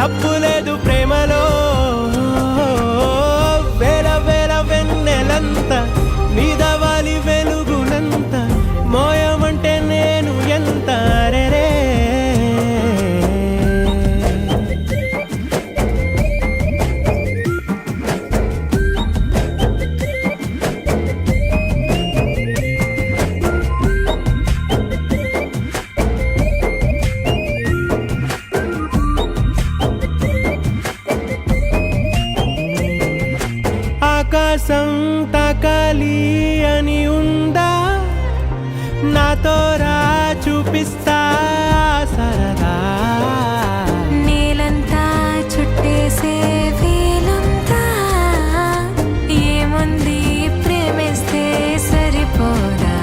తప్పు లేదు ప్రేమలో. వేల వేల వెన్నెలంత మీదవాలి వెలుగునంత మోయమంటే నేను ఎంత రే. ఆకాశం తాకాలి అని ఉందా, నాతో రా చూపిస్తా సరదా. నేలంతా చుట్టేసే వేలంతా ఏముంది ప్రేమిస్తే సరిపోదా.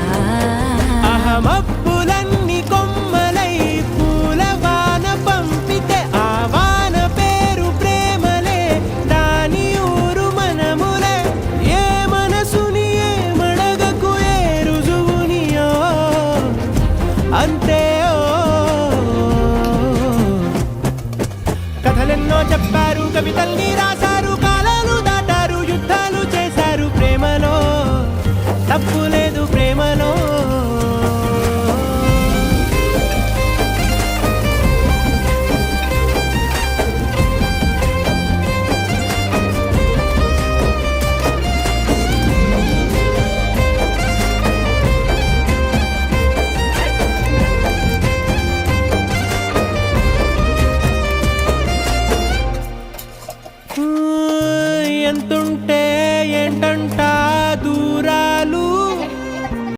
అహమప్పులన్నీ కొమ్మలై పూల వాన పంపితే ఆ వాన పేరు ప్రేమలే, దాని ఊరు మనములే. ఏ మనసుని ఏ మడగకు ఏ రుజువునియో అంతే. కథలెన్నో చెప్పారు, కవితల్ని రాశారు, కాలాలు దాటారు, యుద్ధాలు చేశారు ప్రేమలో. తప్పు లేదు ప్రేమలో. ఎంతుంటే ఏంటంట దూరాలు,